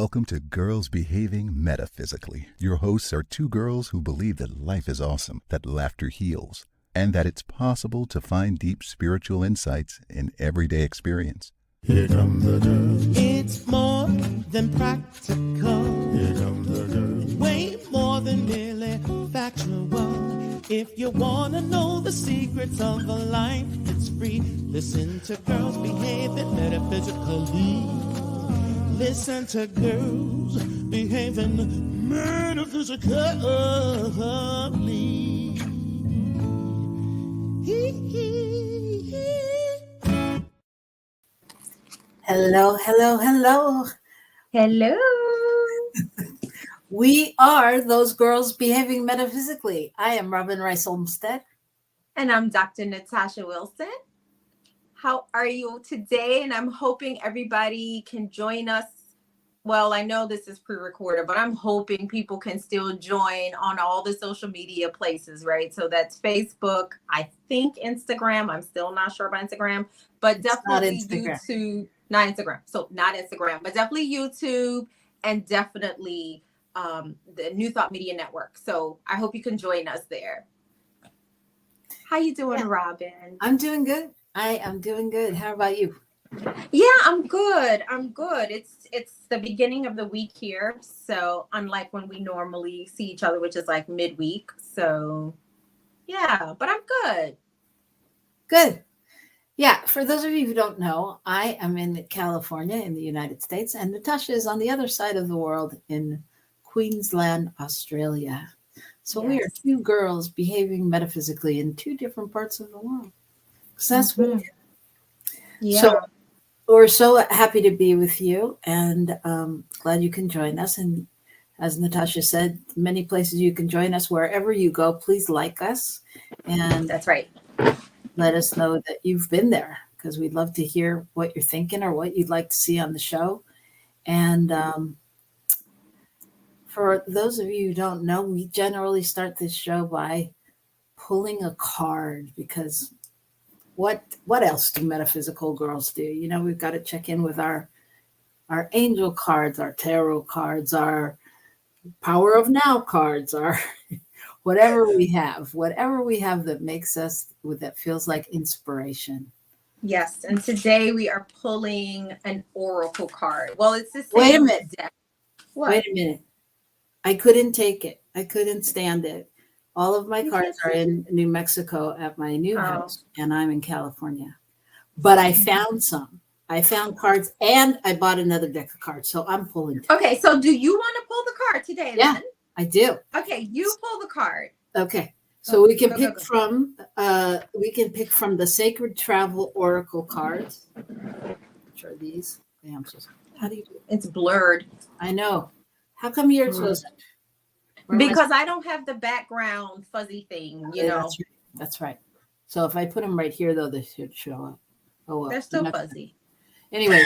Welcome to Girls Behaving Metaphysically. Your hosts are two girls who believe that life is awesome, that laughter heals, and that it's possible to find deep spiritual insights in everyday experience. Here come the girls. It's more than practical. Here come the girls. Way more than merely factual. If you want to know the secrets of a life that's free, listen to Girls Behaving Metaphysically. Listen to Girls Behaving Metaphysically. Hello, hello, hello. Hello. We are those girls behaving metaphysically. I am Robyn Olmsted. And I'm Dr. Natasha Wilson. How are you today? And I'm hoping everybody can join us. Well, I know this is pre-recorded, but I'm hoping people can still join on all the social media places, right? So that's Facebook, I think Instagram. I'm still not sure about Instagram, but definitely YouTube. Not Instagram. So not Instagram, but definitely YouTube and definitely the New Thought Media Network. So I hope you can join us there. How you doing, Robyn? I'm doing good. I am doing good. How about you? Yeah, I'm good. It's the beginning of the week here. So unlike when we normally see each other, which is like midweek. So yeah, but I'm good. Good. Yeah, for those of you who don't know, I am in California in the United States, and Natasha is on the other side of the world in Queensland, Australia. So we are two girls behaving metaphysically in two different parts of the world. So that's what we do. Yeah. So we're so happy to be with you, and glad you can join us. And as Natasha said, many places you can join us. Wherever you go, please like us. And that's right. Let us know that you've been there, because we'd love to hear what you're thinking or what you'd like to see on the show. And for those of you who don't know, we generally start this show by pulling a card, because what else do metaphysical girls do? You know, we've got to check in with our angel cards, our tarot cards, our power of now cards, our whatever we have that makes us, that feels like inspiration. Yes, and today we are pulling an oracle card. Well, it's the same. Wait a minute. What? Wait a minute. I couldn't take it. I couldn't stand it. All of my cards are in New Mexico at my new house, and I'm in California. But I found some. I found cards, and I bought another deck of cards, so I'm pulling. Okay, so do you want to pull the card today? Yeah, then? I do. Okay, you pull the card. Okay, so we can pick from the Sacred Travel Oracle cards. Which are these? How do you do it? It's blurred. I know. How come yours wasn't? Because I don't have the background fuzzy thing, you know. That's right. So if I put them right here, though, they should show up. Oh, well. They're still fuzzy. Anyway,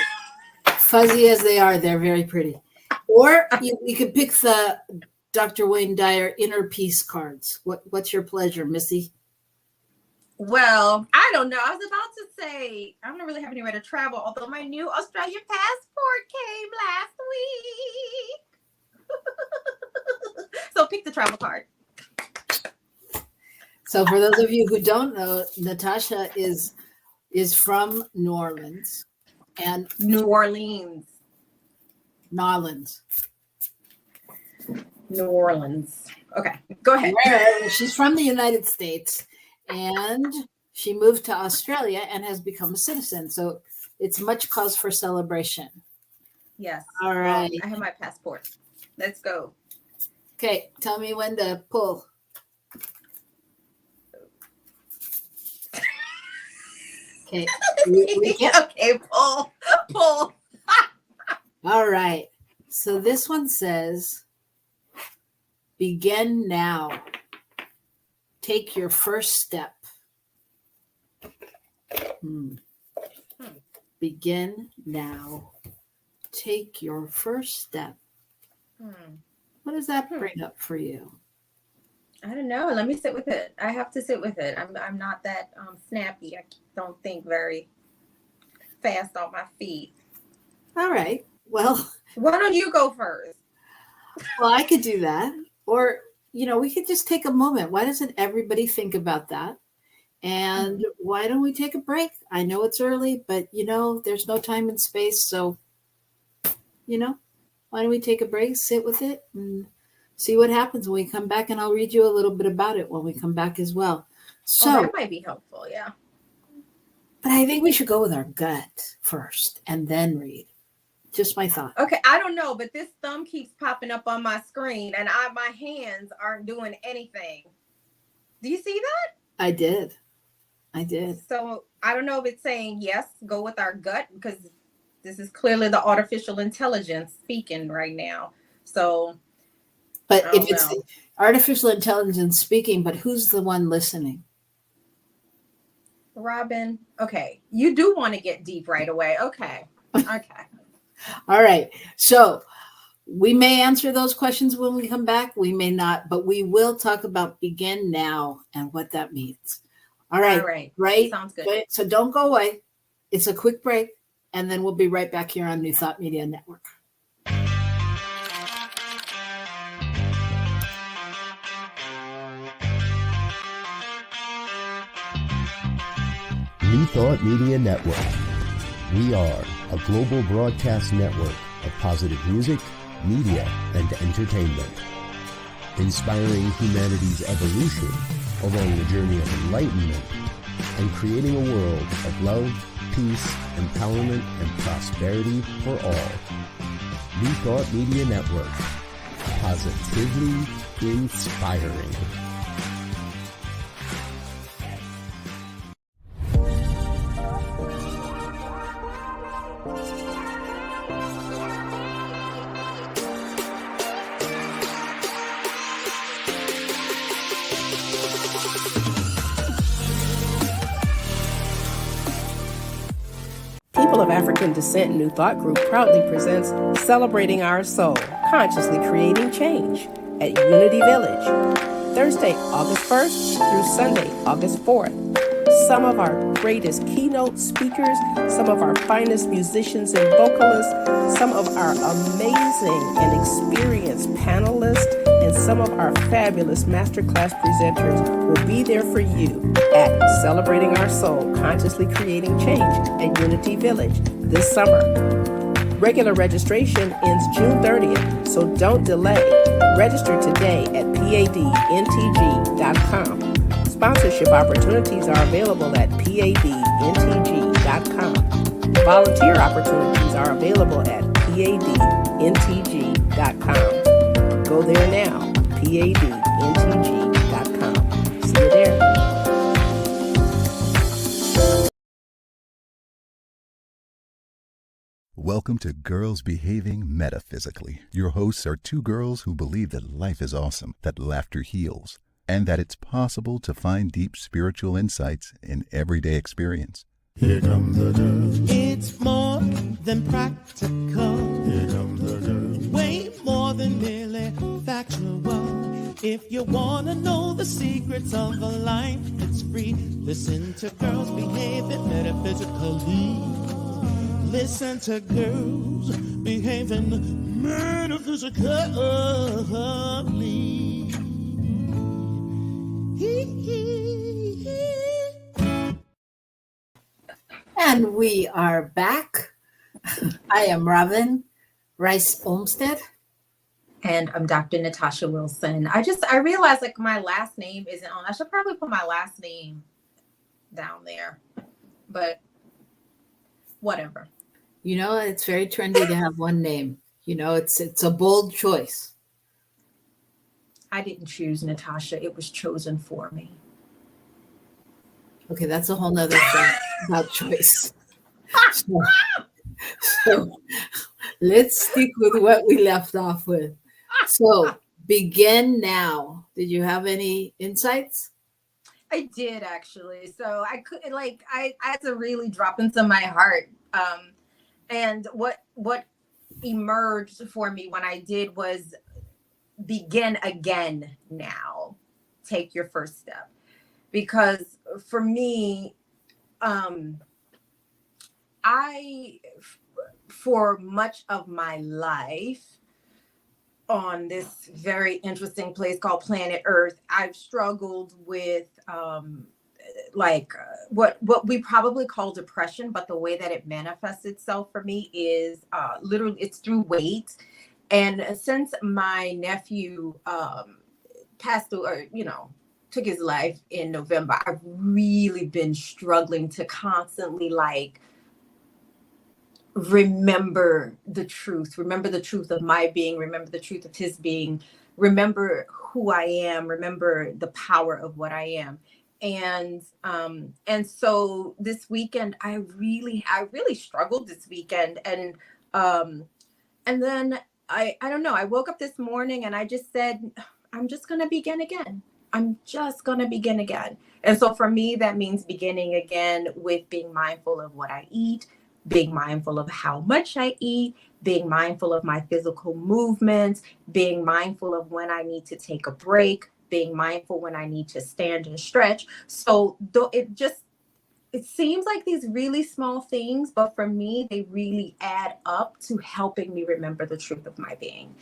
fuzzy as they are, they're very pretty. Or you could pick the Dr. Wayne Dyer Inner Peace cards. What's your pleasure, Missy? Well, I don't know. I was about to say, I don't really have anywhere to travel, although my new Australian passport came last week. So pick the travel card. So for those of you who don't know, Natasha is from New Orleans. And New Orleans. Okay, go ahead. She's from the United States, and she moved to Australia and has become a citizen. So it's much cause for celebration. Yes. All right. I have my passport. Let's go. Okay, tell me when to pull. Okay. Okay, pull. All right. So this one says, begin now. Take your first step. Begin now. Take your first step. What does that bring up for you? I don't know. Let me sit with it. I have to sit with it. I'm not that snappy. I don't think very fast on my feet. All right. Well, Why don't you go first? well, I could do that. Or, we could just take a moment. Why doesn't everybody think about that? And why don't we take a break? I know it's early, but there's no time and space. So, why don't we take a break, sit with it, and see what happens when we come back? And I'll read you a little bit about it when we come back as well. So, that might be helpful. Yeah. but I think we should go with our gut first and then read. Just my thought. Okay, I don't know, but this thumb keeps popping up on my screen and my hands aren't doing anything. Do you see that? I did. So I don't know if it's saying yes, go with our gut, because this is clearly the artificial intelligence speaking right now. So, but if it's the artificial intelligence speaking, but who's the one listening? Robyn, okay, you do want to get deep right away. Okay. All right. So we may answer those questions when we come back. We may not, but we will talk about begin now and what that means. All right. Right. Sounds good. So don't go away. It's a quick break, and then we'll be right back here on New Thought Media Network. New Thought Media Network. We are a global broadcast network of positive music, media, and entertainment, inspiring humanity's evolution along the journey of enlightenment and creating a world of love, peace, empowerment, and prosperity for all. New Thought Media Network. Positively inspiring. People of African Descent New Thought Group proudly presents Celebrating Our Soul, Consciously Creating Change at Unity Village, Thursday, August 1st through Sunday, August 4th. Some of our greatest keynote speakers, some of our finest musicians and vocalists, some of our amazing and experienced panelists, and some of our fabulous masterclass presenters will be there for you at Celebrating Our Soul, Consciously Creating Change at Unity Village this summer. Regular registration ends June 30th, so don't delay. Register today at padntg.com. Sponsorship opportunities are available at padntg.com. Volunteer opportunities are available at padntg.com. Go there now, padntg.com. See you there. Welcome to Girls Behaving Metaphysically. Your hosts are two girls who believe that life is awesome, that laughter heals, and that it's possible to find deep spiritual insights in everyday experience. Here come the girls. It's more than practical. Here come the girls. Way more than merely factual. If you want to know the secrets of a life, it's free. Listen to Girls Behaving Metaphysically. Listen to Girls Behaving Metaphysically. And we are back. I am Robyn Rice Olmsted. And I'm Dr. Natasha Wilson. I realized like my last name isn't on. I should probably put my last name down there, but whatever. It's very trendy to have one name. It's a bold choice. I didn't choose Natasha. It was chosen for me. Okay, that's a whole nother thing about choice. So let's stick with what we left off with. So begin now. Did you have any insights? I did actually. So I couldn't I had to really drop into my heart. And what emerged for me when I did was begin again now. Take your first step. Because for me, for much of my life on this very interesting place called planet Earth, I've struggled with what we probably call depression, but the way that it manifests itself for me is literally it's through weight. And since my nephew passed away, or took his life in November, I've really been struggling to constantly remember the truth of my being, remember the truth of his being, remember who I am, remember the power of what I am. And so this weekend, I really struggled this weekend. And then I don't know, I woke up this morning and I just said, I'm just going to begin again. I'm just going to begin again. And so for me, that means beginning again with being mindful of what I eat, being mindful of how much I eat, being mindful of my physical movements, being mindful of when I need to take a break, being mindful when I need to stand and stretch. So it seems like these really small things, but for me, they really add up to helping me remember the truth of my being.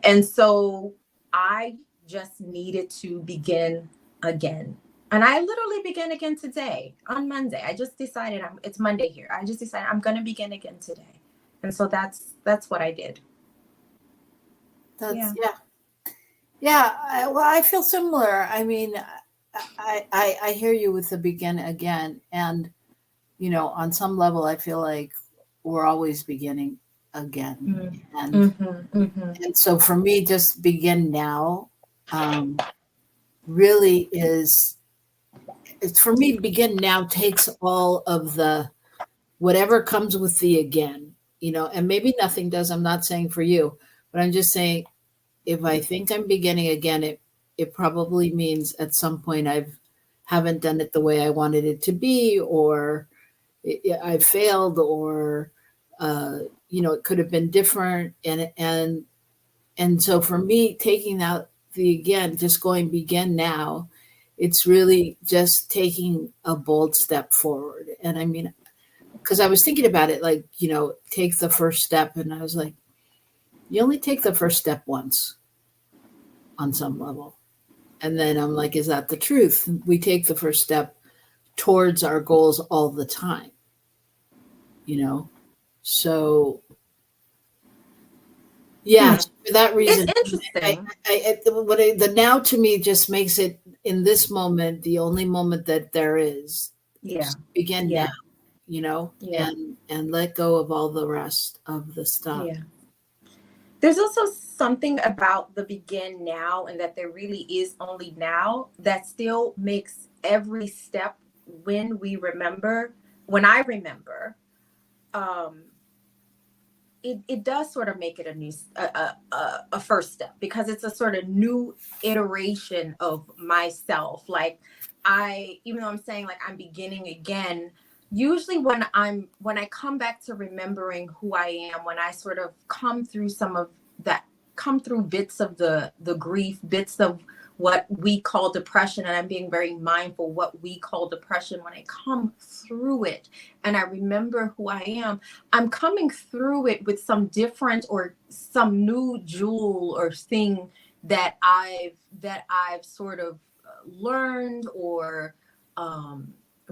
And so I just needed to begin again. And I literally began again today on Monday. I just decided it's Monday here. I just decided I'm going to begin again today. And so that's what I did. Yeah. Well, I feel similar. I mean, I hear you with the begin again. And, on some level, I feel like we're always beginning again. And so for me, just begin now really is, it's for me, begin now takes all of the, whatever comes with the again, and maybe nothing does. I'm not saying for you, but I'm just saying, if I think I'm beginning again, it probably means at some point haven't done it the way I wanted it to be, or I failed, or it could have been different. And so for me, taking out the again, just going begin now, it's really just taking a bold step forward. And I mean, because I was thinking about it, take the first step. And I was like, you only take the first step once on some level. And then I'm like, is that the truth? We take the first step towards our goals all the time, So yeah, for that reason, it's interesting. The now to me just makes it in this moment, the only moment that there is. Yeah. Begin now, and let go of all the rest of the stuff. Yeah. There's also something about the begin now, and that there really is only now, that still makes every step when I remember, it does sort of make it a first step, because it's a sort of new iteration of myself. Even though I'm saying I'm beginning again, usually when I come back to remembering who I am, when I sort of come through bits of the grief, bits of what we call depression, and I'm being very mindful what we call depression, when I come through it and I remember who I am, I'm coming through it with some different or some new jewel or thing that I've sort of learned or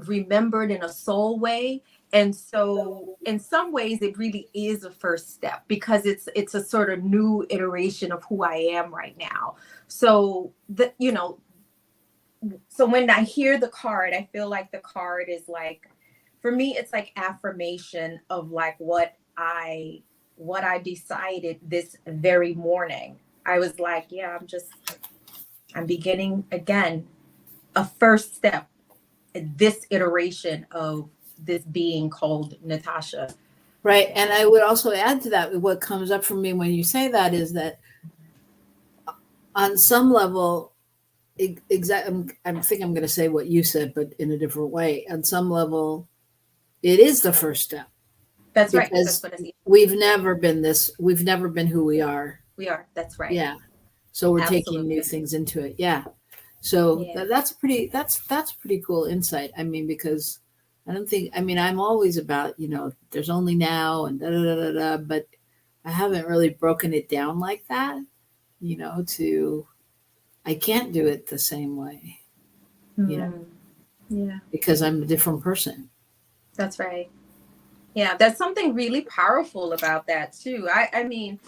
remembered in a soul way. And so in some ways it really is a first step, because it's a sort of new iteration of who I am right now. So so when I hear the card, I feel like the card is for me, it's affirmation of what I decided this very morning. I was I'm beginning again, a first step in this iteration of this being called Natasha. Right. And I would also add to that, what comes up for me when you say that is that on some level, I think I'm going to say what you said, but in a different way. On some level, it is the first step. That's right. That's what I mean. We've never been who we are. We are. That's right. Yeah. So we're Absolutely. taking new things into it. Yeah. So that's pretty cool insight. I mean, because I don't think, I mean, I'm always about, there's only now and da da da da da, but I haven't really broken it down like that, I can't do it the same way, Yeah, because I'm a different person. that's right. Yeah, there's something really powerful about that too. I'm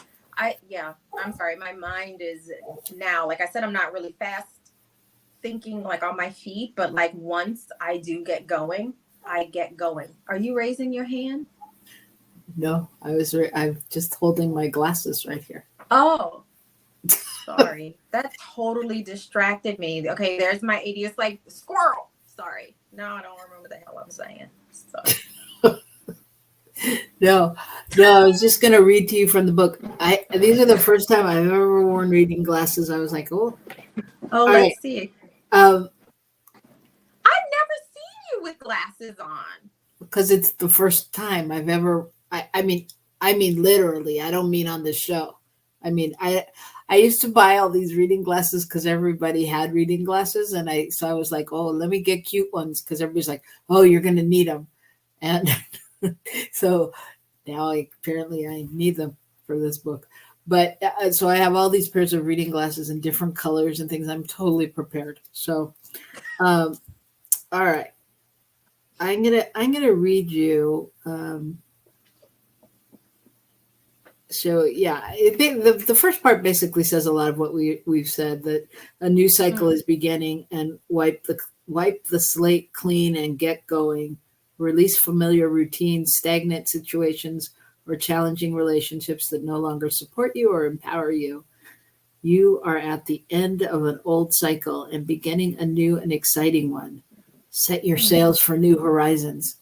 sorry. My mind is now, like I said, I'm not really fast thinking like on my feet, but like once I do get going, I get going. Are you raising your hand? No, I'm just holding my glasses right here. Oh, sorry. That totally distracted me. Okay, there's my ADS like squirrel. Sorry. No, I don't remember the hell I'm saying. Sorry. No, I was just going to read to you from the book. These are the first time I've ever worn reading glasses. I was like, oh. Let's see. I've never seen you with glasses on. Because it's the first time I've ever, I mean, literally, I don't mean on the show. I mean, I used to buy all these reading glasses because everybody had reading glasses. And so I was like, oh, let me get cute ones. Because everybody's like, oh, you're going to need them. And so now apparently I need them for this book. But so I have all these pairs of reading glasses in different colors and things. I'm totally prepared. So, all right. I'm gonna read you. So yeah, the first part basically says a lot of what we've said, that a new cycle is beginning, and wipe the slate clean and get going. Release familiar routines, stagnant situations, or challenging relationships that no longer support you or empower you. You are at the end of an old cycle and beginning a new and exciting one. Set your sails for new horizons.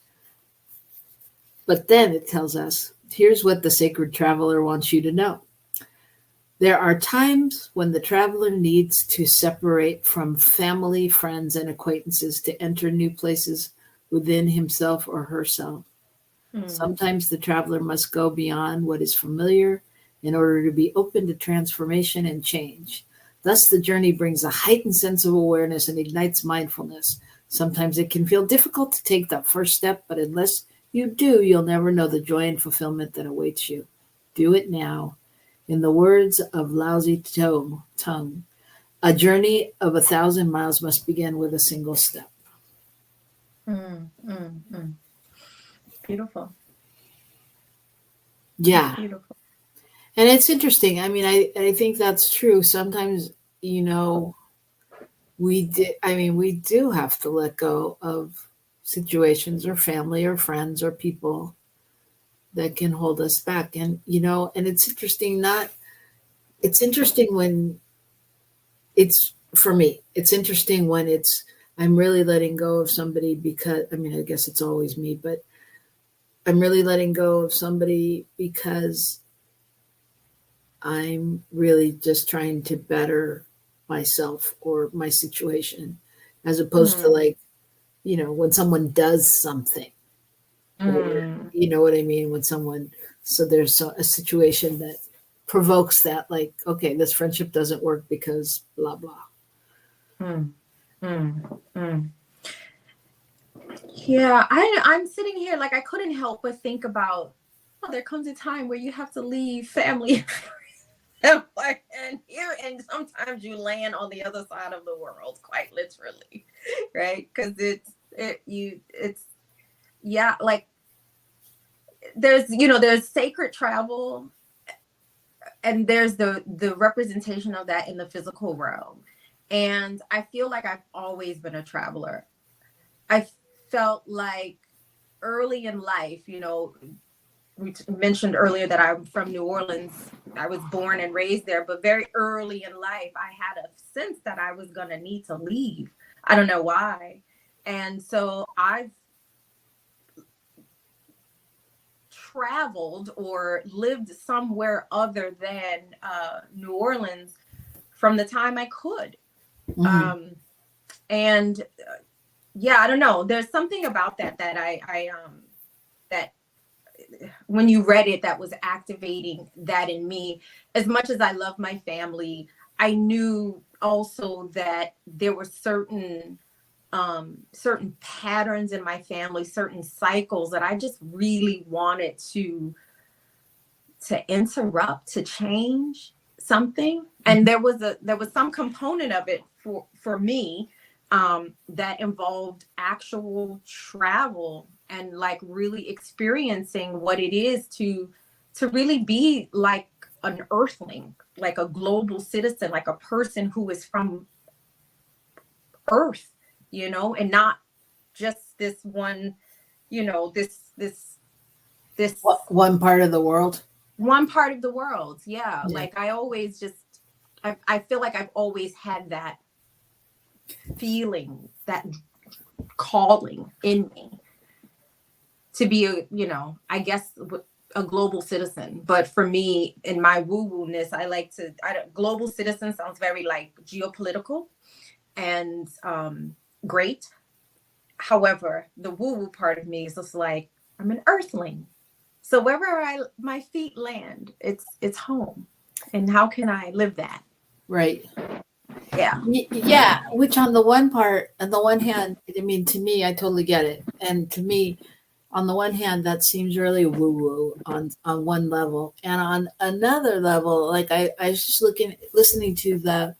But then it tells us, here's what the sacred traveler wants you to know. There are times when the traveler needs to separate from family, friends, and acquaintances to enter new places within himself or herself. Sometimes the traveler must go beyond what is familiar in order to be open to transformation and change. Thus, the journey brings a heightened sense of awareness and ignites mindfulness. Sometimes it can feel difficult to take that first step, but unless you do, you'll never know the joy and fulfillment that awaits you. Do it now. In the words of Lao Tzu, a journey of 1,000 miles must begin with a single step. Beautiful. Yeah. Beautiful. And it's interesting. I mean, I think that's true. Sometimes, we do have to let go of situations or family or friends or people that can hold us back. And, and it's interesting when for me, it's interesting when I'm really letting go of somebody because, I guess it's always me, but I'm really letting go of somebody because I'm really just trying to better myself or my situation, as opposed to when someone does something, or, you know what I mean? So there's a situation that provokes that, like, okay, this friendship doesn't work because blah, blah. Yeah, I'm sitting here like I couldn't help but think about, there comes a time where you have to leave family and sometimes you land on the other side of the world, quite literally, right? Because like there's sacred travel, and there's the representation of that in the physical realm. And I feel like I've always been a traveler. I felt like early in life, we mentioned earlier that I'm from New Orleans. I was born and raised there, but very early in life, I had a sense that I was going to need to leave. I don't know why. And so I've traveled or lived somewhere other than New Orleans from the time I could. I don't know. There's something about that that when you read it, that was activating that in me. As much as I love my family, I knew also that there were certain certain patterns in my family, certain cycles that I just really wanted to interrupt, to change something. And there was some component of it for me that involved actual travel and like really experiencing what it is to really be like an earthling, like a global citizen, like a person who is from Earth, you know, and not just this one, you know, this one part of the world. One part of the world. Yeah. Yeah. Like I always just, I feel like I've always had that feeling, that calling in me to be a, you know, I guess a global citizen. But for me, in my woo-woo-ness, global citizen sounds very like geopolitical and great. However, the woo-woo part of me is just like, I'm an earthling. So wherever my feet land, it's home. And how can I live that? Right. Yeah. Yeah. Which on the one hand, I mean, to me, I totally get it. And to me, on the one hand, that seems really woo-woo on one level. And on another level, like I was just listening to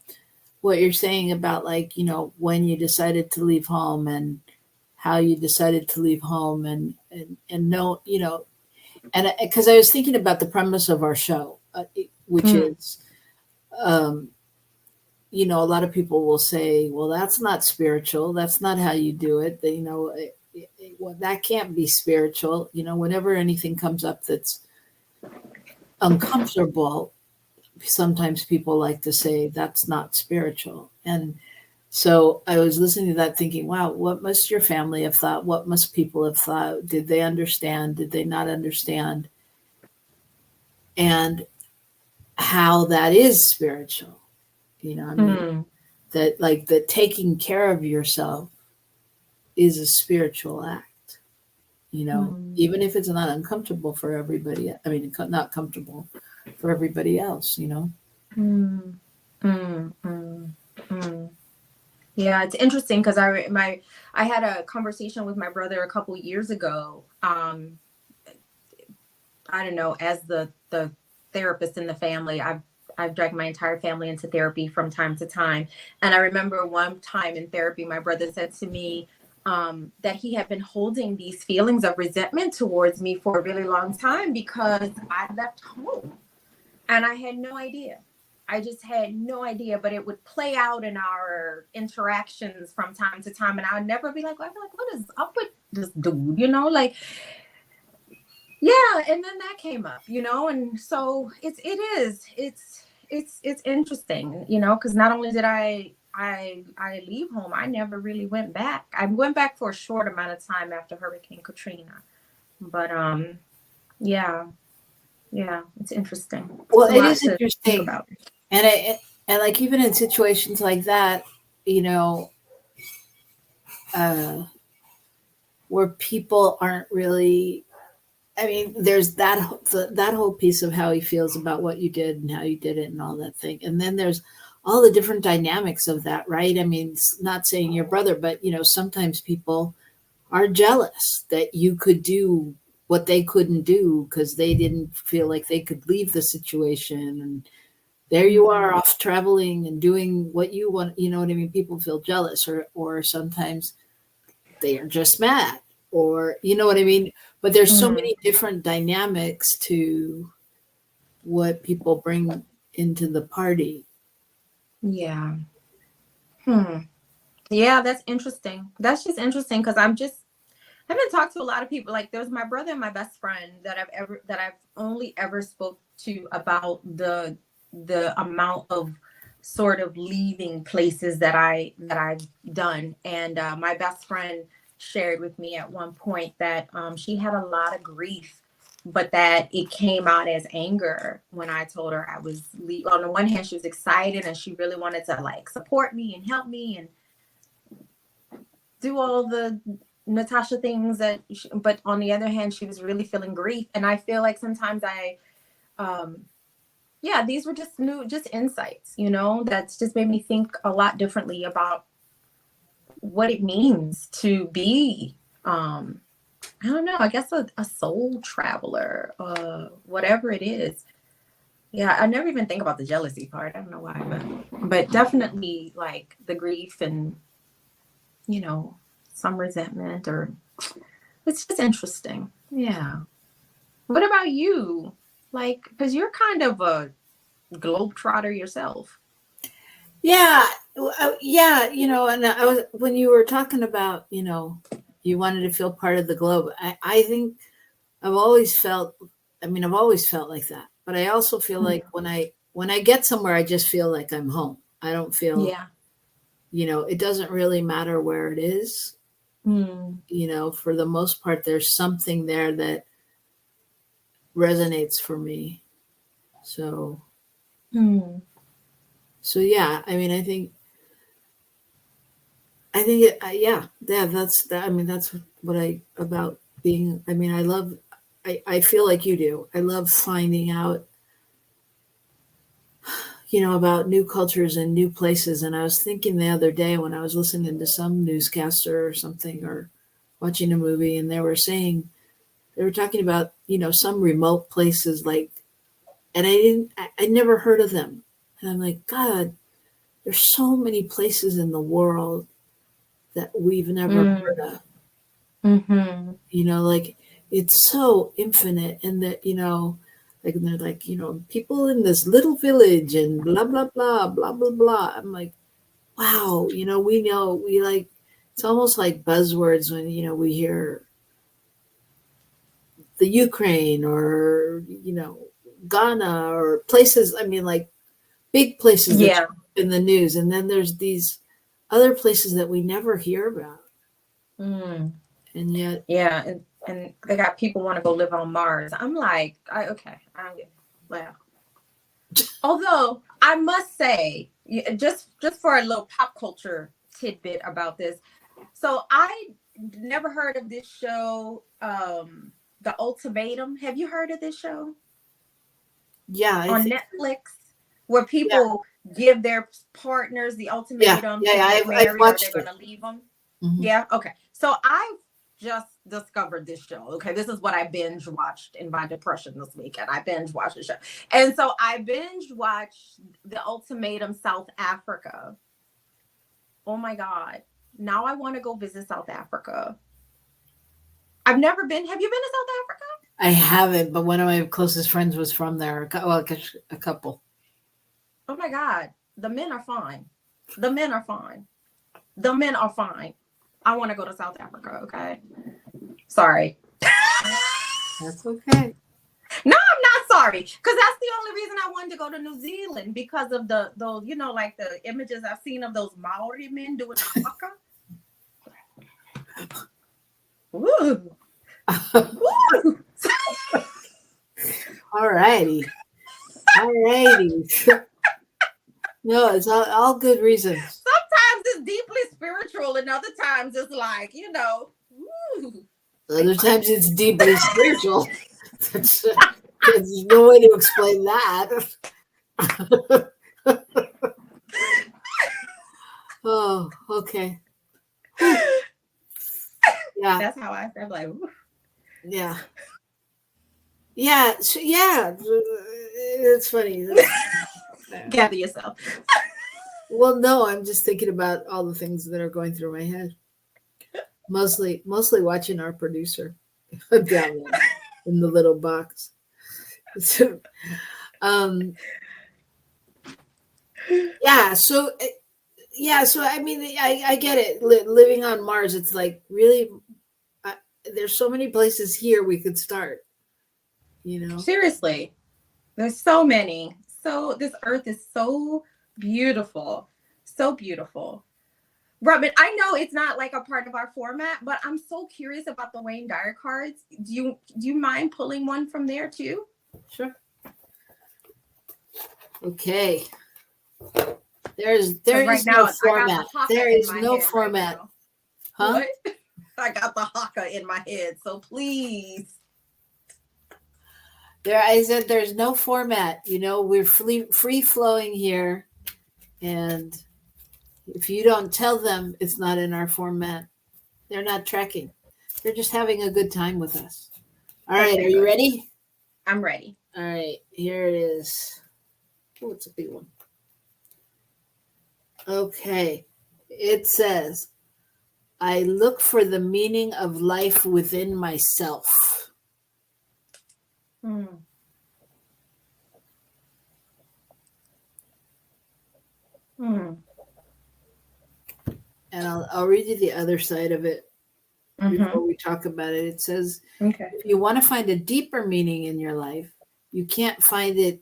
what you're saying about, like, you know, when you decided to leave home and how you decided to leave home and no, you know, and because I was thinking about the premise of our show, which is, you know, a lot of people will say, well, that's not spiritual. That's not how you do it. You know, well, that can't be spiritual. You know, whenever anything comes up that's uncomfortable, sometimes people like to say that's not spiritual. And so I was listening to that thinking, wow, what must your family have thought? What must people have thought? Did they understand? Did they not understand? And how that is spiritual, you know, I mean, that like the taking care of yourself is a spiritual act, you know, even if it's not uncomfortable for everybody. I mean, not comfortable for everybody else, you know? Yeah, it's interesting because I had a conversation with my brother a couple years ago. I don't know, as the therapist in the family, I've dragged my entire family into therapy from time to time. And I remember one time in therapy, my brother said to me that he had been holding these feelings of resentment towards me for a really long time because I left home and I had no idea. I just had no idea, but it would play out in our interactions from time to time. And I would never be like, what is up with this dude? You know, like, yeah. And then that came up, you know, and so it's interesting, you know, because not only did I leave home, I never really went back. I went back for a short amount of time after Hurricane Katrina, but yeah, it's interesting. Well, it is interesting. And like, even in situations like that, you know, where people aren't really, I mean, there's that whole piece of how he feels about what you did and how you did it and all that thing. And then there's all the different dynamics of that, right? I mean, not saying your brother, but, you know, sometimes people are jealous that you could do what they couldn't do because they didn't feel like they could leave the situation. And there you are off traveling and doing what you want. You know what I mean? People feel jealous, or sometimes they are just mad, or, you know what I mean? But there's so many different dynamics to what people bring into the party. Yeah. Yeah, that's interesting. That's just interesting because I've been talked to a lot of people. Like, there's my brother and my best friend that I've only ever spoke to about the amount of sort of leaving places that I've done. And my best friend shared with me at one point that she had a lot of grief, but that it came out as anger when I told her I was on the one hand, she was excited and she really wanted to like support me and help me and do all the Natasha things but on the other hand, she was really feeling grief. And I feel like sometimes these were just insights, you know, that's just made me think a lot differently about what it means to be, I don't know, I guess a soul traveler, whatever it is. Yeah, I never even think about the jealousy part. I don't know why, but definitely like the grief and, you know, some resentment, or it's just interesting. Yeah. What about you? Like, because you're kind of a globetrotter yourself. Yeah, yeah, and I was, when you were talking about, you wanted to feel part of the globe. I think I've always felt like that. But I also feel like when I get somewhere, I just feel like I'm home. I don't feel, it doesn't really matter where it is. For the most part, there's something there that resonates for me. So, yeah, I mean, I think it, that's that. I mean, that's what about being, I mean, I feel like you do. I love finding out, about new cultures and new places. And I was thinking the other day when I was listening to some newscaster or something, or watching a movie, and they were talking about, some remote places, like, and I never heard of them. And I'm like, God, there's so many places in the world that we've never heard of. Like, it's so infinite, and that, like, and they're like, people in this little village and blah, blah, blah, blah, blah, blah. I'm like, wow, we like, it's almost like buzzwords when, we hear the Ukraine or, Ghana or places, I mean, like big places that are in the news. And then there's these other places that we never hear about. And yet. Yeah. And they got people want to go live on Mars. I'm like, okay. Well, although I must say, just for a little pop culture tidbit about this. So I never heard of this show, The Ultimatum. Have you heard of this show? Yeah. On Netflix, where people give their partners the ultimatum to get married, or they're going to leave them. Yeah. Okay. So I've just discovered this show. Okay. This is what I binge watched in my depression this weekend. I binge watched the show. And so I binge watched The Ultimatum South Africa. Oh my God. Now I want to go visit South Africa. I've never been. Have you been to South Africa? I haven't, but one of my closest friends was from there. Well, a couple. Oh my God. The men are fine. The men are fine. The men are fine. I want to go to South Africa. Okay. Sorry. That's okay. No, I'm not sorry. Because that's the only reason I wanted to go to New Zealand, because of those, like the images I've seen of those Maori men doing the haka. Woo. Woo. All righty. No, it's all good reasons. Sometimes it's deeply spiritual, and other times it's like, woo. Other times it's deeply spiritual. There's no way to explain that. Oh, okay. Yeah. That's how I feel. Like, ooh. Yeah. Yeah. So, yeah. It's funny. Gather yourself. Well, no, I'm just thinking about all the things that are going through my head. Mostly watching our producer down there in the little box. So, yeah. So I mean, I get it. Living on Mars, it's like, really, there's so many places here we could start. Seriously, there's so many. So this earth is so beautiful. So beautiful. Robyn, I know it's not like a part of our format, but I'm so curious about the Wayne Dyer cards. Do you mind pulling one from there too? Sure. Okay. There is right no now, format. There is no format. Right, huh? What? I got the haka in my head, so please. I said there's no format. We're free flowing here, and If you don't tell them it's not in our format, they're not tracking. They're just having a good time with us. All right, are you ready? I'm ready. All right, here it is. Oh, it's a big one. Okay, it says, I look for the meaning of life within myself. Hmm. Hmm. And I'll read you the other side of it Mm-hmm. before we talk about it. It says, Okay. if you want to find a deeper meaning in your life, you can't find it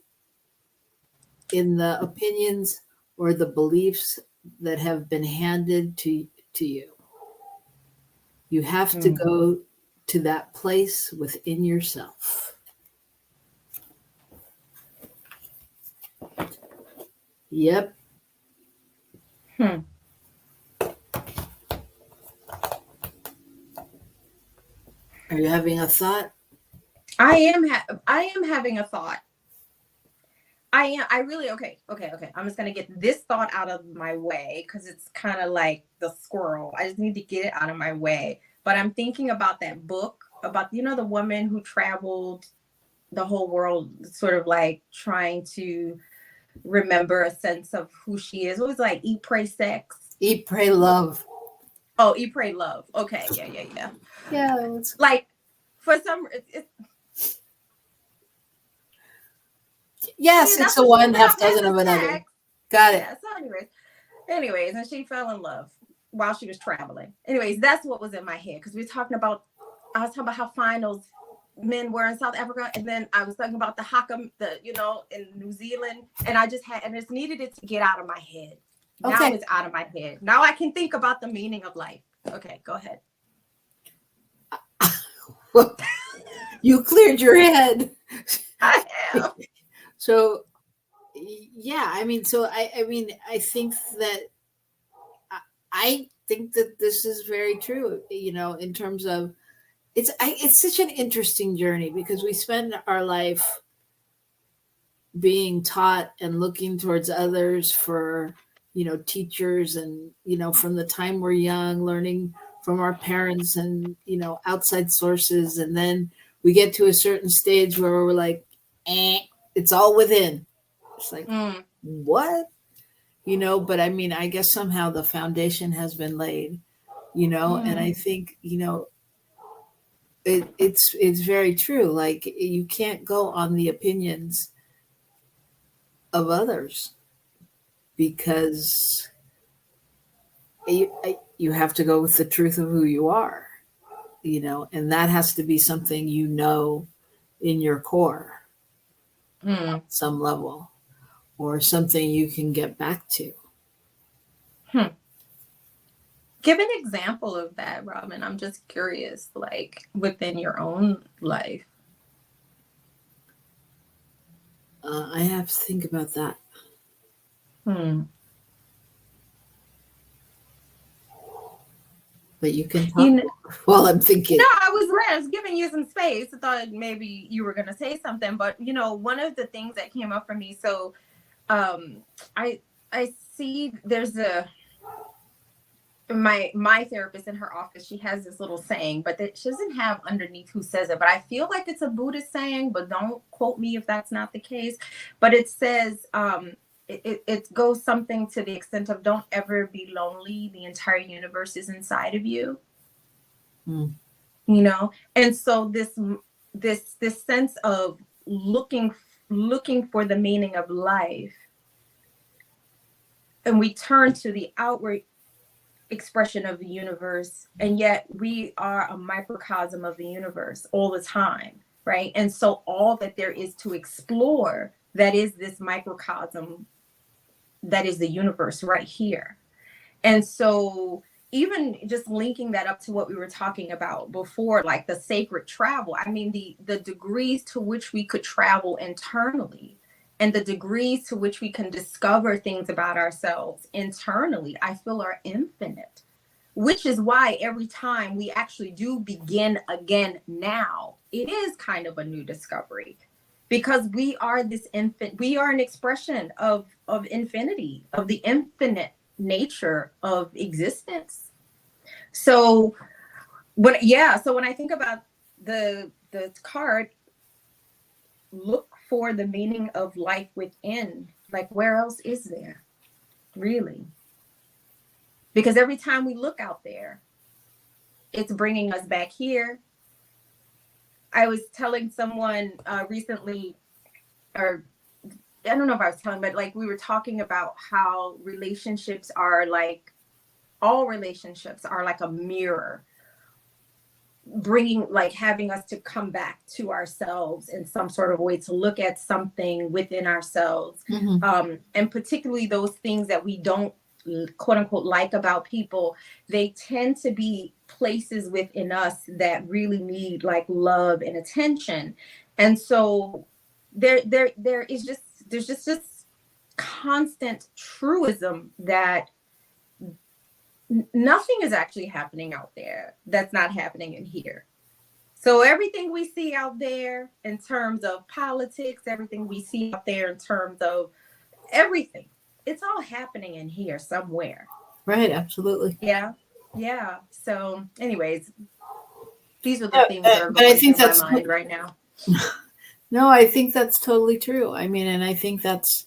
in the opinions or the beliefs that have been handed to you. You have to go to that place within yourself. Yep. Hmm. Are you having a thought? I am having a thought. I really okay. I'm just gonna get this thought out of my way because it's kind of like the squirrel. I just need to get it out of my way. But I'm thinking about that book about, you know, the woman who traveled the whole world, sort of like trying to remember a sense of who she is. It was like Eat, Pray, Sex. Eat, Pray, Love. Oh, Eat, Pray, Love. Okay, yeah. Yeah, it's Like for some, yes, it's a one half dozen of another. Got it. Yeah, so anyways, and she fell in love while she was traveling. Anyways, that's what was in my head because I was talking about how fine those men were in South Africa, and then I was talking about the Hakam, in New Zealand, and I just needed it to get out of my head. Now Okay. it's out of my head. Now I can think about the meaning of life. Okay, go ahead. You cleared your head. I have. So, yeah, I mean, I think that this is very true, in terms of it's such an interesting journey because we spend our life being taught and looking towards others for, teachers and, from the time we're young, learning from our parents and, outside sources. And then we get to a certain stage where we're like, it's all within. It's like, what? But I mean, I guess somehow the foundation has been laid, and I think, it's very true. Like, you can't go on the opinions of others because you have to go with the truth of who you are, and that has to be something, in your core, at some level, or something you can get back to. Give an example of that, Robyn. I'm just curious, like within your own life. I have to think about that. But you can talk while I'm thinking. No, I was giving you some space. I thought maybe you were going to say something, but one of the things that came up for me. So, I see there's my therapist in her office. She has this little saying, but she doesn't have underneath who says it. But I feel like it's a Buddhist saying, but don't quote me if that's not the case. But it says, it goes something to the extent of, don't ever be lonely. The entire universe is inside of you. And so this sense of looking for the meaning of life, and we turn to the outward expression of the universe, and yet we are a microcosm of the universe all the time, right? And so all that there is to explore, that is this microcosm, that is the universe right here. And so even just linking that up to what we were talking about before, like the sacred travel, I mean, the degrees to which we could travel internally and the degrees to which we can discover things about ourselves internally, I feel are infinite, which is why every time we actually do begin again now, it is kind of a new discovery, because we are this we are an expression of infinity, of the infinite nature of existence. So when I think about the card, look for the meaning of life within. Like, where else is there, really? Because every time we look out there, it's bringing us back here. I was telling someone recently, or I don't know if I was telling, but like we were talking about how relationships are like, all relationships are like a mirror, bringing, like having us to come back to ourselves in some sort of way, to look at something within ourselves. And particularly those things that we don't quote unquote like about people, they tend to be places within us that really need like love and attention. And so there's just this constant truism that nothing is actually happening out there that's not happening in here. So everything we see out there in terms of politics, everything we see out there in terms of everything, it's all happening in here somewhere. Right. Absolutely. Yeah. So anyways, these are the things that are but I going think through that's my mind right now. No, I think that's totally true. I mean, and I think that's,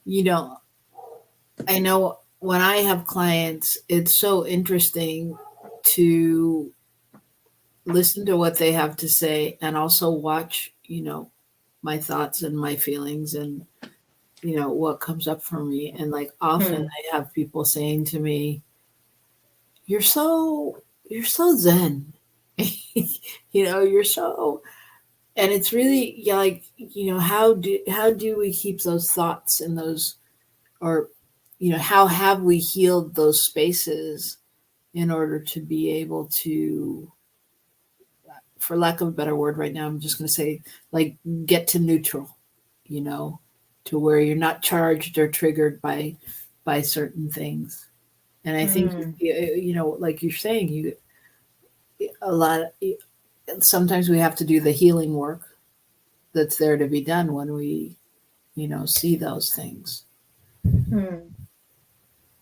I know when I have clients, it's so interesting to listen to what they have to say and also watch, my thoughts and my feelings and, what comes up for me. And like often I have people saying to me, you're so zen, you're so, and it's really like, how do we keep those thoughts and those, or, how have we healed those spaces in order to be able to, for lack of a better word right now, I'm just going to say like get to neutral, to where you're not charged or triggered by certain things. And I think, like you're saying, sometimes we have to do the healing work that's there to be done when we, see those things.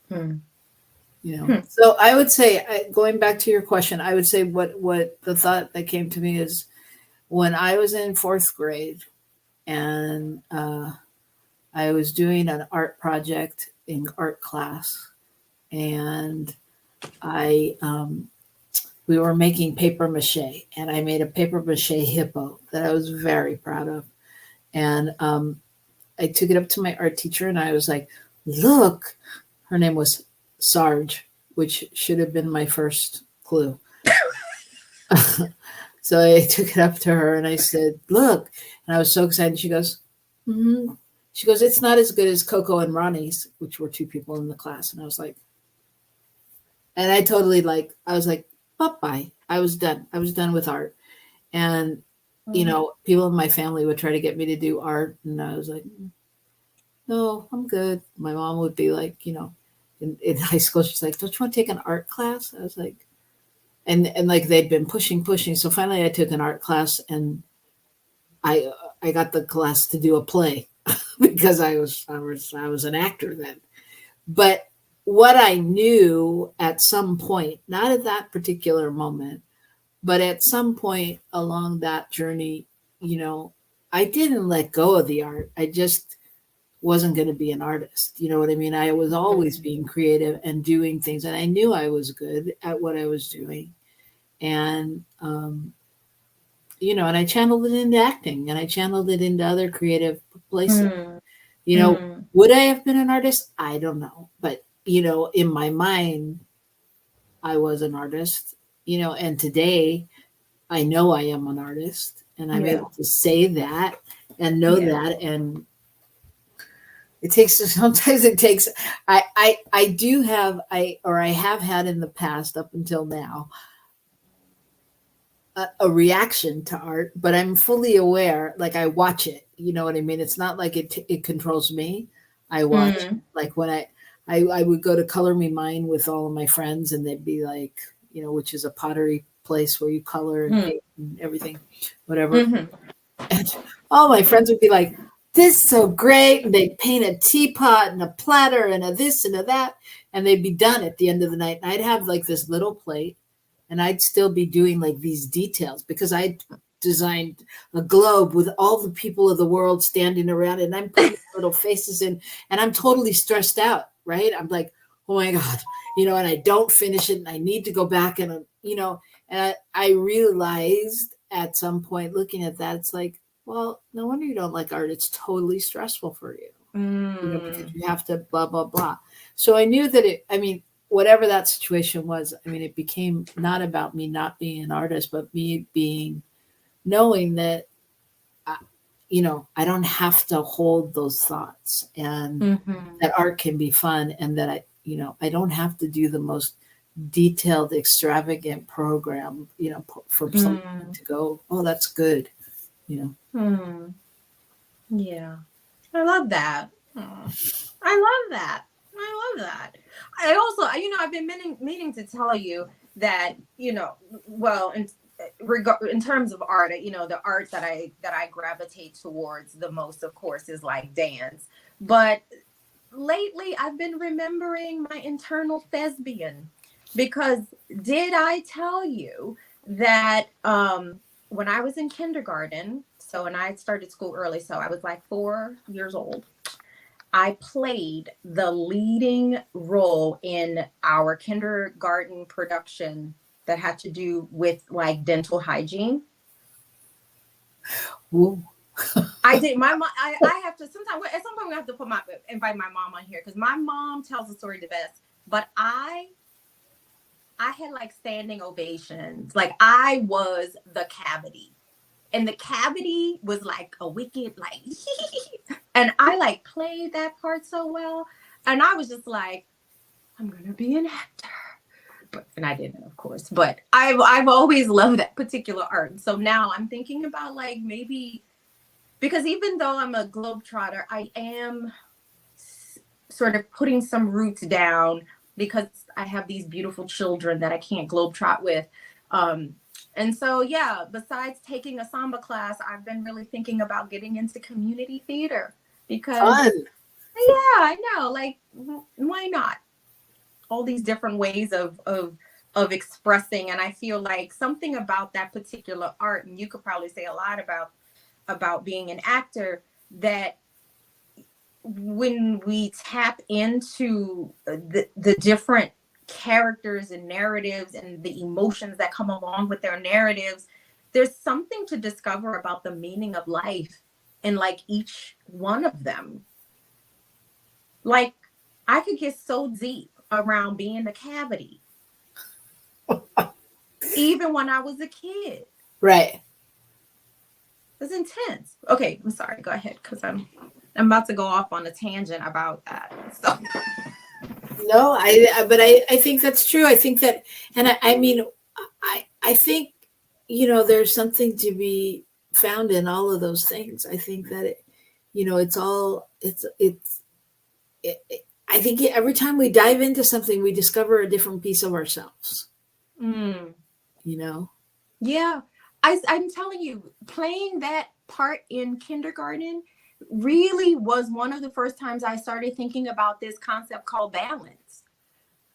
So I would say, going back to your question, I would say what the thought that came to me is when I was in 4th grade and I was doing an art project in art class, and we were making paper mache, and I made a paper mache hippo that I was very proud of. And I took it up to my art teacher and I was like, look, her name was Sarge, which should have been my first clue. So I took it up to her and I said, look, and I was so excited. She goes, she goes, it's not as good as Coco and Ronnie's, which were 2 people in the class. And I was like, and I totally I was like, bye-bye. I was done. I was done with art. And, people in my family would try to get me to do art. And I was like, no, I'm good. My mom would be like, in high school, she's like, don't you want to take an art class? I was like, and like they'd been pushing. So finally I took an art class and I got the class to do a play because I was an actor then. But what I knew at some point, not at that particular moment, but at some point along that journey, I didn't let go of the art. I just wasn't going to be an artist. You know what I mean? I was always being creative and doing things, and I knew I was good at what I was doing. And, and I channeled it into acting, and I channeled it into other creative places. Would I have been an artist? I don't know. But, in my mind, I was an artist, and today I know I am an artist, and I'm able to say that and know that. And sometimes it takes, I have had in the past up until now, a reaction to art, but I'm fully aware, like I watch it, you know what I mean? It's not like it controls me. I watch, like when I would go to Color Me Mine with all of my friends, and they'd be like, which is a pottery place where you color and paint and everything, whatever. And all my friends would be like, this is so great. And they'd paint a teapot and a platter and a this and a that. And they'd be done at the end of the night. And I'd have like this little plate and I'd still be doing like these details because I designed a globe with all the people of the world standing around it. And I'm putting little faces in and I'm totally stressed out, right? I'm like, oh my God, and I don't finish it and I need to go back and, and I realized at some point looking at that, it's like, well, no wonder you don't like art. It's totally stressful for you, because you have to blah, blah, blah. So I knew that whatever that situation was, it became not about me not being an artist, but me knowing that, I don't have to hold those thoughts and that art can be fun and that I don't have to do the most detailed, extravagant program, for someone to go, oh, that's good, Yeah. I love that. I love that. I also, I've been meaning to tell you that, well, in terms of art, the art that I gravitate towards the most, of course, is like dance. But lately, I've been remembering my internal thespian, because did I tell you that when I was in kindergarten, and I started school early, so I was like 4 years old, I played the leading role in our kindergarten production that had to do with like dental hygiene. Ooh. I did. My mom. I have to. At some point, we have to invite my mom on here because my mom tells the story the best. But I had like standing ovations. Like I was the cavity, and the cavity was like a wicked like, and I like played that part so well, and I was just like, I'm gonna be an actor. And I didn't, of course. But I've always loved that particular art. So now I'm thinking about like maybe. Because even though I'm a globetrotter, I am sort of putting some roots down because I have these beautiful children that I can't globetrot with. And so, yeah, besides taking a samba class, I've been really thinking about getting into community theater because, Fun. yeah, I know, like, why not? All these different ways of expressing. And I feel like something about that particular art, and you could probably say a lot about being an actor, that when we tap into the different characters and narratives and the emotions that come along with their narratives, there's something to discover about the meaning of life in like each one of them. Like I could get so deep around being a cavity even when I was a kid. Right. It's intense. Okay, I'm sorry. Go ahead, because I'm about to go off on a tangent about that. So. No, I think that's true. I think that, and I think, there's something to be found in all of those things. I think that I think every time we dive into something, we discover a different piece of ourselves. Yeah. I'm telling you, playing that part in kindergarten really was one of the first times I started thinking about this concept called balance.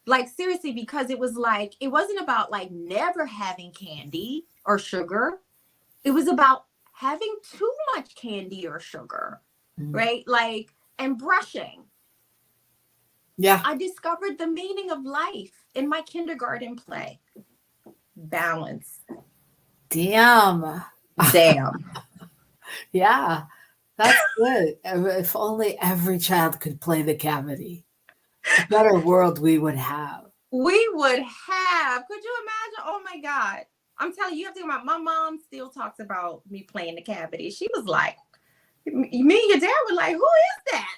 Like seriously, because it was like, it wasn't about like never having candy or sugar. It was about having too much candy or sugar, right? Like, and brushing. Yeah. I discovered the meaning of life in my kindergarten play. Balance. Damn. Yeah, that's good. If only every child could play the cavity, a better world we would have. We would have. Could you imagine? Oh my God. I'm telling you, you have to think about, my mom still talks about me playing the cavity. She was like, me and your dad were like, who is that?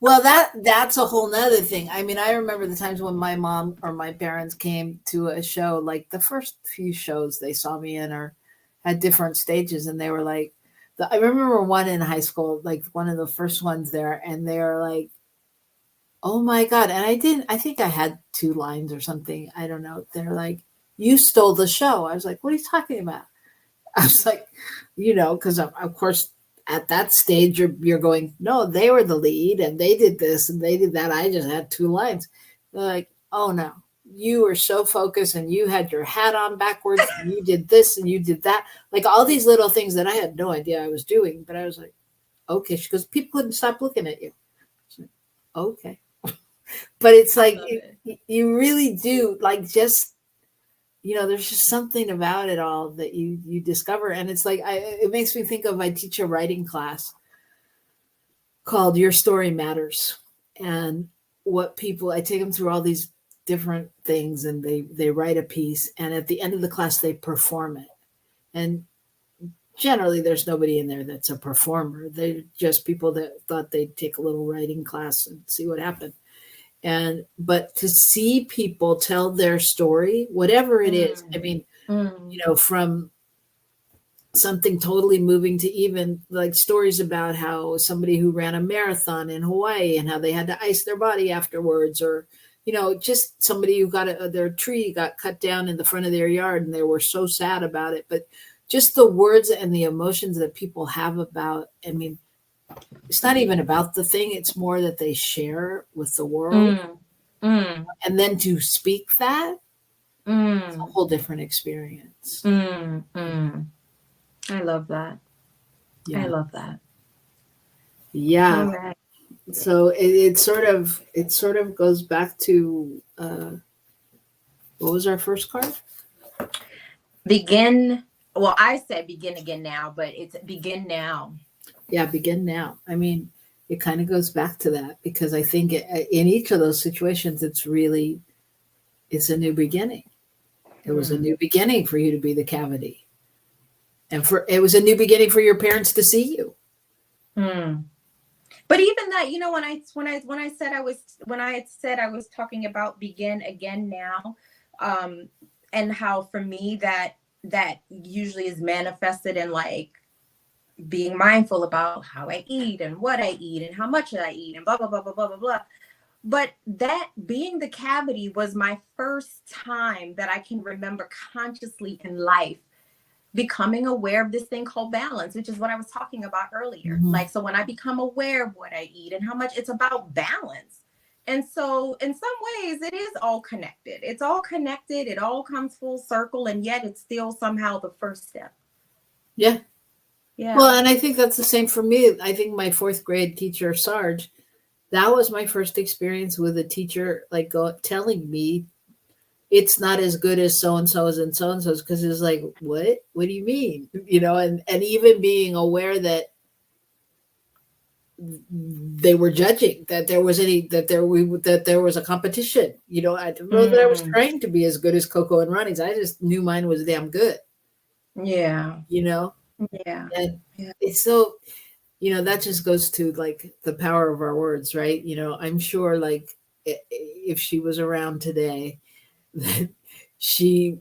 Well, that's a whole nother thing. I mean, I remember the times when my mom or my parents came to a show, like the first few shows they saw me in or at different stages. And they were like, I remember one in high school, like one of the first ones there. And they were like, oh my God. And I think I had 2 lines or something. I don't know. They're like, you stole the show. I was like, what are you talking about? I was like, because of course, at that stage, you're going, no, they were the lead and they did this and they did that. I just had 2 lines. They're like, oh no, you were so focused and you had your hat on backwards. And you did this and you did that. Like all these little things that I had no idea I was doing, but I was like, okay. She goes, people couldn't stop looking at you. Like, okay. But it's like, you really do, like, just, there's just something about it all that you discover. And it's like, it makes me think of, I teach a writing class called Your Story Matters. And I take them through all these different things and they write a piece. And at the end of the class, they perform it. And generally there's nobody in there that's a performer. They're just people that thought they'd take a little writing class and see what happened. But to see people tell their story, whatever it is, I mean, from something totally moving to even like stories about how somebody who ran a marathon in Hawaii and how they had to ice their body afterwards, or, just somebody who got their tree got cut down in the front of their yard and they were so sad about it. But just the words and the emotions that people have about, I mean, it's not even about the thing. It's more that they share with the world. And then to speak that, it's a whole different experience. I love that. Yeah. I love that. Yeah. Right. So it sort of goes back to, what was our first card? Begin. Well, I said begin again now, but it's begin now. Yeah, begin now. I mean, it kind of goes back to that because I think in each of those situations, it's a new beginning. It was a new beginning for you to be the cavity, and it was a new beginning for your parents to see you. But even that, when I said I was talking about begin again now, and how for me that usually is manifested in like being mindful about how I eat and what I eat and how much I eat and blah, blah, blah, blah, blah, blah, blah. But that being the cavity was my first time that I can remember consciously in life becoming aware of this thing called balance, which is what I was talking about earlier. Like, so when I become aware of what I eat and how much, it's about balance. And so in some ways it is all connected. It's all connected. It all comes full circle. And yet it's still somehow the first step. Yeah. Yeah. Well, and I think that's the same for me. I think my 4th grade teacher, Sarge, that was my first experience with a teacher like telling me it's not as good as so-and-so's and so-and-so's, because it's like, what do you mean? And even being aware that they were judging, that there was a competition. I don't know that I was trying to be as good as Coco and Ronnie's. I just knew mine was damn good. Yeah. Yeah. And it's so, that just goes to like the power of our words, right? I'm sure like if she was around today, that she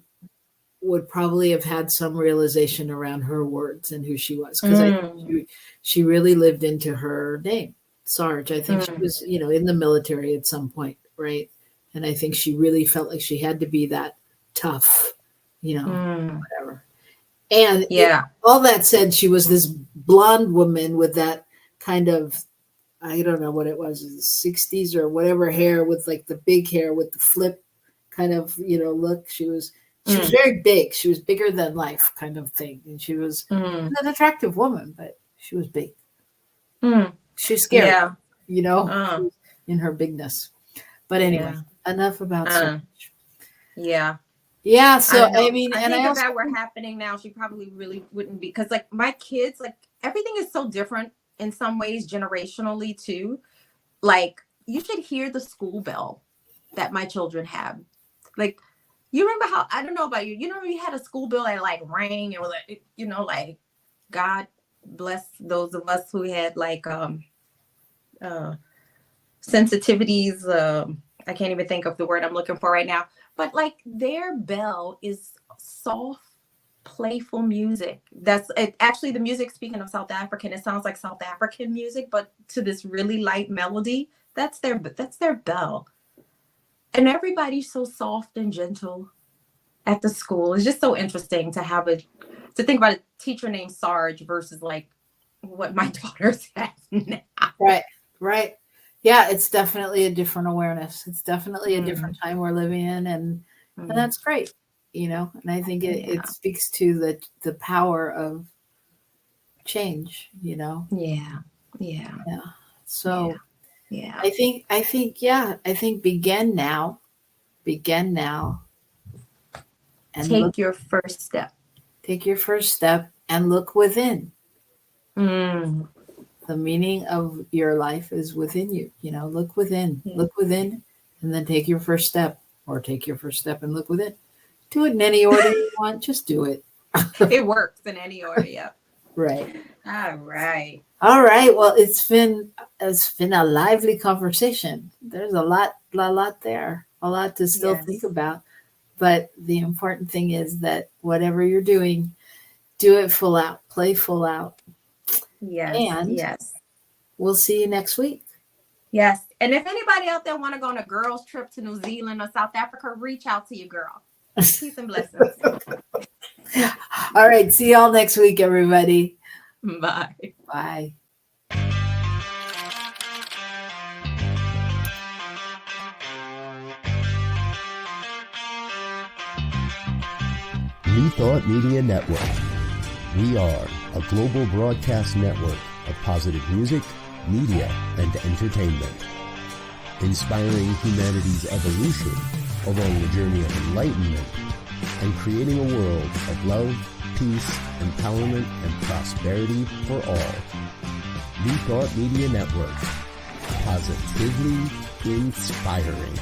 would probably have had some realization around her words and who she was. Because I think she really lived into her name, Sarge. I think she was, in the military at some point, right? And I think she really felt like she had to be that tough, whatever. And all that said, she was this blonde woman with that kind of, I don't know what it was, 60s or whatever hair, with like the big hair with the flip kind of, look. She was very big. She was bigger than life kind of thing. And she was an attractive woman, but she was big. She's scary, in her bigness. But anyway, enough about Sarge. Yeah. Yeah. So, I think if that were happening now, she probably really wouldn't be. Because like my kids, like everything is so different in some ways generationally too. Like you should hear the school bell that my children have. Like, you remember how, I don't know about you, you had a school bell that like rang and was like, like God bless those of us who had like sensitivities. I can't even think of the word I'm looking for right now. But like their bell is soft, playful music. That's it. Actually, the music, speaking of South African, it sounds like South African music, but to this really light melody. That's their bell. And everybody's so soft and gentle at the school. It's just so interesting to think about a teacher named Sarge versus like what my daughters have now. Right. Yeah, it's definitely a different awareness. It's definitely a different time we're living in, and that's great, And I think it speaks to the power of change, Yeah. So Yeah. I think begin now, and take your first step. Take your first step and look within. The meaning of your life is within you. Look within, and then take your first step, or take your first step and look within. Do it in any order you want. Just do it. It works in any order. Yep. Right. All right. Well, it's been a lively conversation. There's a lot there, a lot to still think about. But the important thing is that whatever you're doing, do it full out, play full out. Yes. And we'll see you next week. Yes. And if anybody out there want to go on a girls' trip to New Zealand or South Africa, reach out to you, girl. Peace and blessings. All right. See y'all next week, everybody. Bye. Bye. New Thought Media Network. We are a global broadcast network of positive music, media, and entertainment. Inspiring humanity's evolution along the journey of enlightenment and creating a world of love, peace, empowerment, and prosperity for all. New Thought Media Network. Positively inspiring.